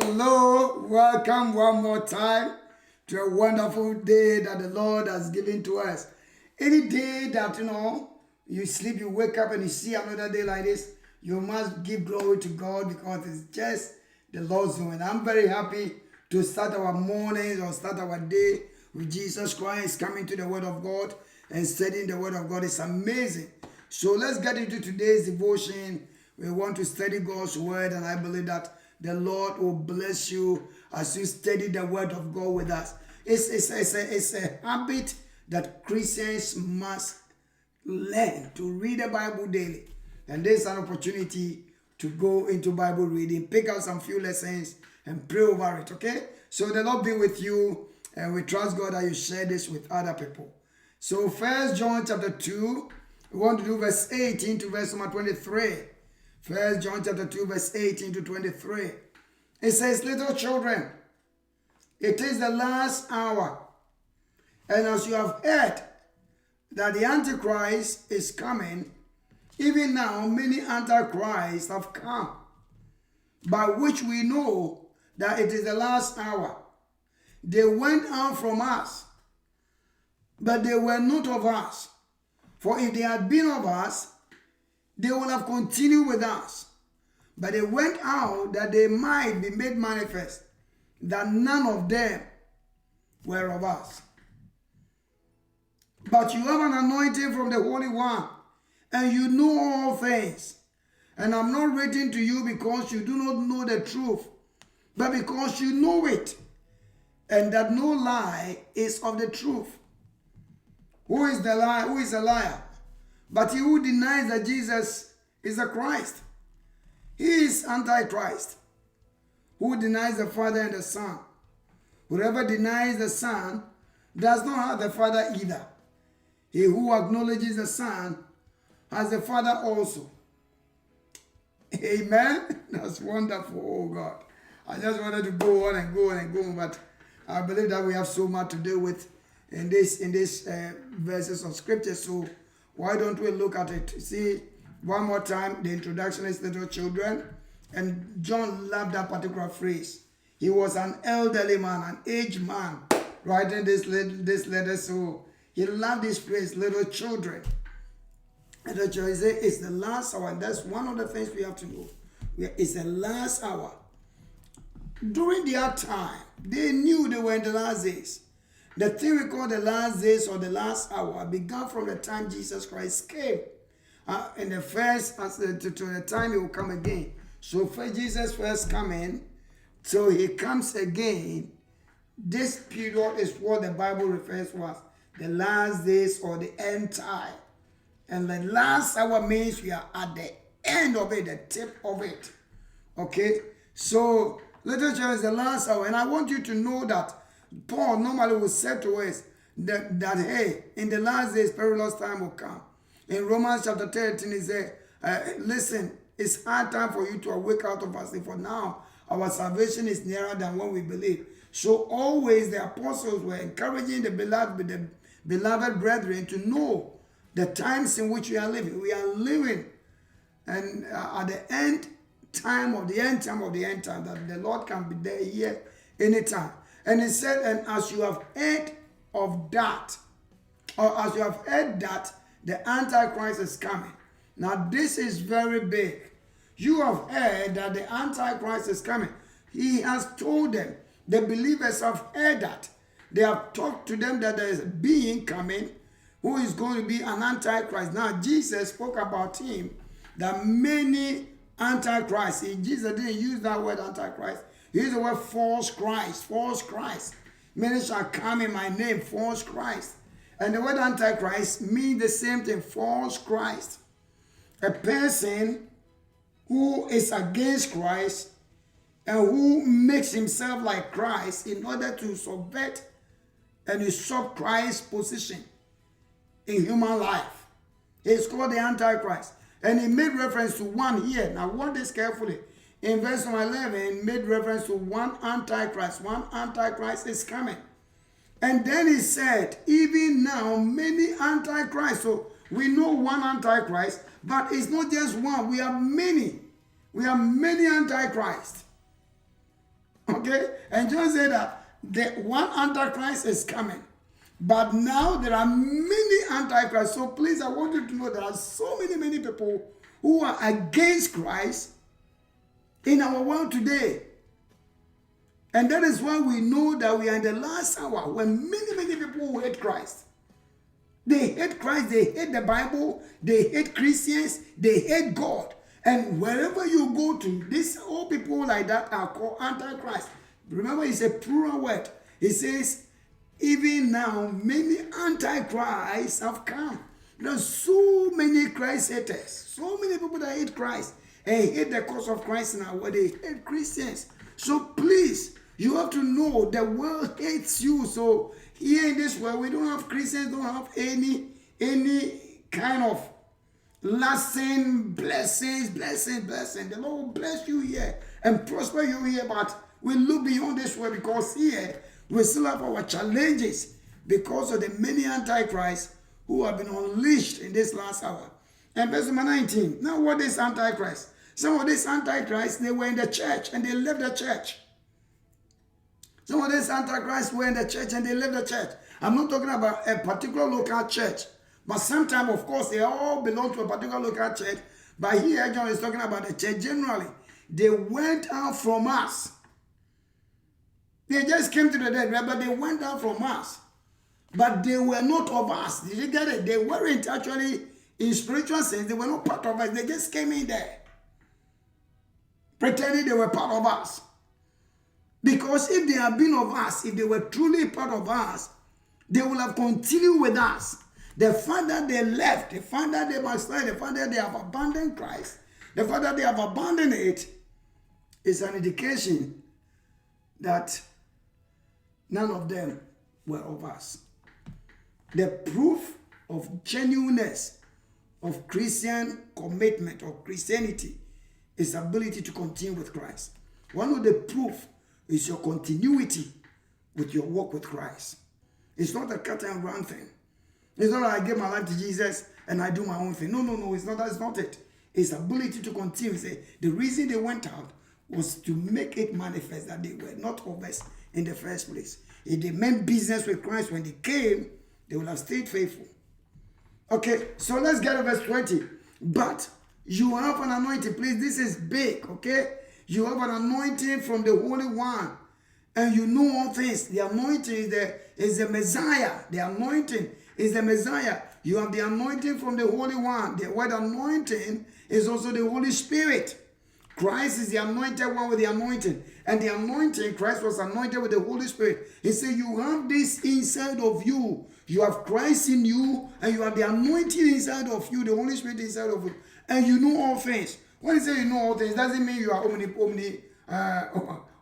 Hello, welcome one more time to a wonderful day that the Lord has given to us. Any day that you sleep, you wake up and you see another day like this, you must give glory to God because it's just the Lord's doing. I'm very happy to start our mornings or start our day with Jesus Christ coming to the Word of God and studying the Word of God. It's amazing. So let's get into today's devotion. We want to study God's Word, and I believe that the Lord will bless you as you study the Word of God with us. It's a habit that Christians must learn to read the Bible daily. And there's an opportunity to go into Bible reading, pick out some few lessons and pray over it, okay? So the Lord be with you, and we trust God that you share this with other people. So 1 John chapter 2, we want to do verse 18 to verse number 23. 1 John chapter 2 verse 18 to 23. It says, little children, it is the last hour. And as you have heard that the Antichrist is coming, even now many Antichrists have come, by which we know that it is the last hour. They went out from us, but they were not of us. For if they had been of us, they would have continued with us. But they went out that they might be made manifest that none of them were of us. But you have an anointing from the Holy One, and you know all things. And I'm not writing to you because you do not know the truth, but because you know it, and that no lie is of the truth. Who is the liar? Who is a liar? But he who denies that Jesus is the Christ. He is Antichrist, who denies the Father and the Son. Whoever denies the Son does not have the Father either. He who acknowledges the Son has the Father also. Amen? That's wonderful, oh God. I just wanted to go on and go on and go on, but I believe that we have so much to deal with in this verses of Scripture. So why don't we look at it? See, one more time, the introduction is little children. And John loved that particular phrase. He was an elderly man, an aged man, writing this letter. So he loved this phrase, little children. And the church says it's the last hour. And that's one of the things we have to know. It's the last hour. During their time, they knew they were in the last days. The thing we call the last days or the last hour began from the time Jesus Christ came. In the first, to the time he will come again. So for Jesus first coming, so he comes again. This period is what the Bible refers to as the last days or the end time. And the last hour means we are at the end of it, the tip of it. Okay? So literature is the last hour. And I want you to know that Paul normally would say to us that hey, in the last days, perilous time will come. In Romans chapter 13, he said, listen, it's hard time for you to awake out of our sleep. For now, our salvation is nearer than when we believe. So always the apostles were encouraging the beloved brethren to know the times in which we are living. We are living and at the end time of the end time of the end time, that the Lord can be there here anytime. And he said, and as you have heard of that, or as you have heard that the Antichrist is coming. Now this is very big. You have heard that the Antichrist is coming. He has told them. The believers have heard that. They have talked to them that there is a being coming who is going to be an Antichrist. Now Jesus spoke about him, that many Antichrists. Jesus didn't use that word Antichrist. He used the word false Christ. False Christ. Many shall come in my name, false Christ. And the word Antichrist means the same thing, false Christ. A person who is against Christ and who makes himself like Christ in order to subvert and usurp Christ's position in human life. It's called the Antichrist. And he made reference to one here. Now watch this carefully. In verse 11, he made reference to one Antichrist. One Antichrist is coming. And then he said, even now, many Antichrists. So we know one Antichrist, but it's not just one. We have many. We have many Antichrists. Okay? And John said that the one Antichrist is coming. But now there are many Antichrists. So please, I want you to know there are so many people who are against Christ in our world today. And that is why we know that we are in the last hour when many people will hate Christ. They hate Christ, they hate the Bible, they hate Christians, they hate God. And wherever you go to, these all people like that are called Antichrist. Remember, it's a plural word. It says, even now, many Antichrists have come. There are so many Christ haters, so many people that hate Christ and hate the cause of Christ now, where they hate Christians. So please, you have to know the world hates you. So here in this world, we don't have Christians, don't have any kind of lasting blessings. The Lord will bless you here and prosper you here, but we look beyond this world because here we still have our challenges because of the many Antichrists who have been unleashed in this last hour. And verse number 19. Now what is Antichrist? Some of these Antichrists, they were in the church and they left the church. Some of these Antichrists were in the church and they left the church. I'm not talking about a particular local church. But sometimes, of course, they all belong to a particular local church. But here, John is talking about the church generally. They went out from us. They just came to the dead, but they went out from us. But they were not of us. Did you get it? They weren't actually, in spiritual sense, they were not part of us. They just came in there, pretending they were part of us. Because if they had been of us, if they were truly part of us, they would have continued with us. The fact that they left, the fact that they must lie, the fact that they have abandoned Christ, the fact that they have abandoned it is an indication that none of them were of us. The proof of genuineness of Christian commitment or Christianity is ability to continue with Christ. One of the proof is your continuity with your walk with Christ. It's not a cut and run thing. It's not like I give my life to Jesus and I do my own thing. No, it's not. That's not it. It's ability to continue. Say, the reason they went out was to make it manifest that they were not of us in the first place. If they meant business with Christ when they came, they would have stayed faithful. Okay, so let's get to verse 20. But you have an anointing. Please, this is big, okay? You have an anointing from the Holy One. And you know all things. The anointing is the Messiah. The anointing is the Messiah. You have the anointing from the Holy One. The word anointing is also the Holy Spirit. Christ is the anointed one with the anointing. And the anointing, Christ was anointed with the Holy Spirit. He said, you have this inside of you. You have Christ in you, and you have the anointing inside of you, the Holy Spirit inside of you. And you know all things. When he says you know all things, it doesn't mean you are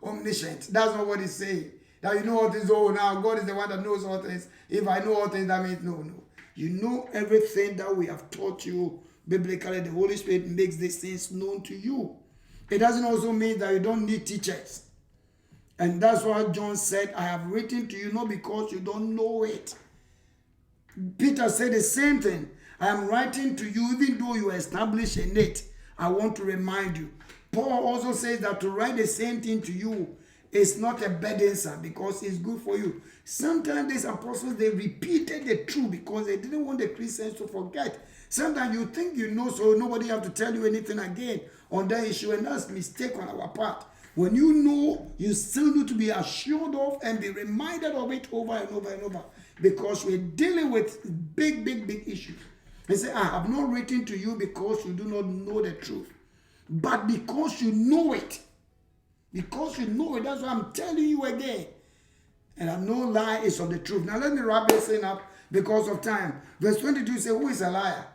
omniscient. That's not what he's saying. That you know all things. Oh, now God is the one that knows all things. If I know all things, that means no. You know everything that we have taught you biblically. The Holy Spirit makes these things known to you. It doesn't also mean that you don't need teachers. And that's why John said, I have written to you not because you don't know it. Peter said the same thing. I am writing to you even though you are established in it. I want to remind you. Paul also says that to write the same thing to you is not a burdensome because it's good for you. Sometimes these apostles, they repeated the truth because they didn't want the Christians to forget. Sometimes you think you know, so nobody have to tell you anything again on that issue, and that's a mistake on our part. When you know, you still need to be assured of and be reminded of it over and over and over, because we're dealing with big issues. They say, I have not written to you because you do not know the truth, but because you know it. Because you know it, that's why I'm telling you again. And I know lie is of the truth. Now let me wrap this thing up because of time. Verse 22 says, who is a liar?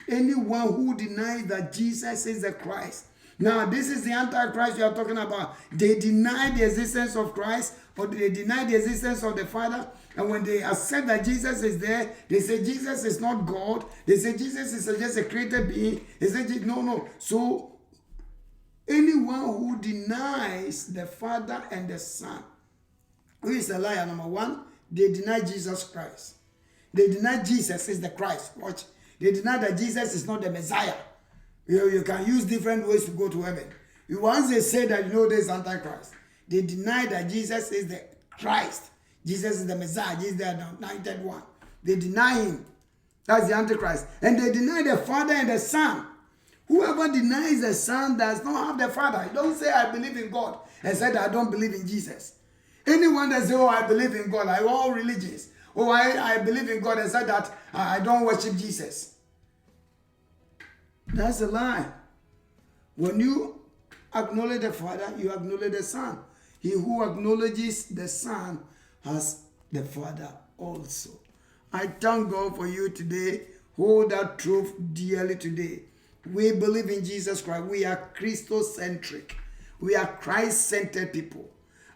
Anyone who denies that Jesus is the Christ. Now this is the Antichrist you are talking about. They deny the existence of Christ, or they deny the existence of the Father. And when they accept that Jesus is there, they say Jesus is not God. They say Jesus is just a created being. They say, no. So anyone who denies the Father and the Son, who is a liar? Number one, they deny Jesus Christ. They deny Jesus is the Christ. Watch. They deny that Jesus is not the Messiah. You can use different ways to go to heaven. Once they say that, there's Antichrist. They deny that Jesus is the Christ. Jesus is the Messiah. Jesus is the anointed one. They deny him. That's the Antichrist. And they deny the Father and the Son. Whoever denies the Son does not have the Father. Don't say, I believe in God, and say that I don't believe in Jesus. Anyone that says, oh, I believe in God, like all religions. Oh, I believe in God, and say that I don't worship Jesus. That's a lie. When you acknowledge the Father, you acknowledge the Son. He who acknowledges the Son has the Father also. I thank God for you today. Hold that truth dearly today. We believe in Jesus Christ. We are Christocentric. We are Christ-centered people.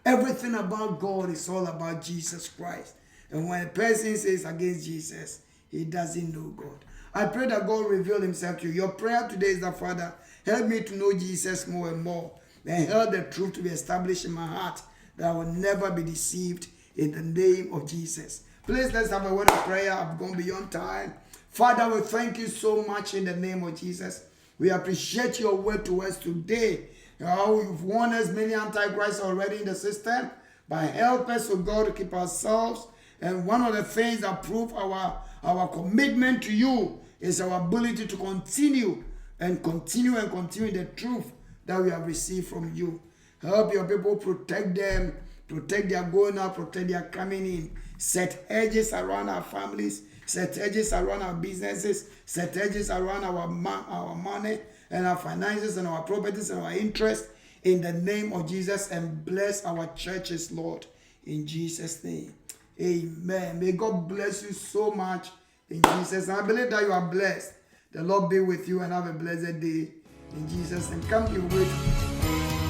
Everything about God is all about Jesus Christ. And when a person says against Jesus, he doesn't know God. I pray that God reveal himself to you. Your prayer today is that, Father, help me to know Jesus more and more. And help the truth to be established in my heart, that I will never be deceived, in the name of Jesus. Please, let's have a word of prayer. I've gone beyond time. Father, we thank you so much in the name of Jesus. We appreciate your word to us today. You've warned us many antichrists already in the system, but help us, oh God, to keep ourselves. And one of the things that prove our commitment to you is our ability to continue the truth that we have received from you. Help your people, protect them, protect their going out, protect their coming in. Set edges around our families, set edges around our businesses, set edges around our money and our finances and our properties and our interests, in the name of Jesus, and bless our churches, Lord, in Jesus' name. Amen. May God bless you so much in Jesus' name. I believe that you are blessed. The Lord be with you and have a blessed day in Jesus' name. Come your way.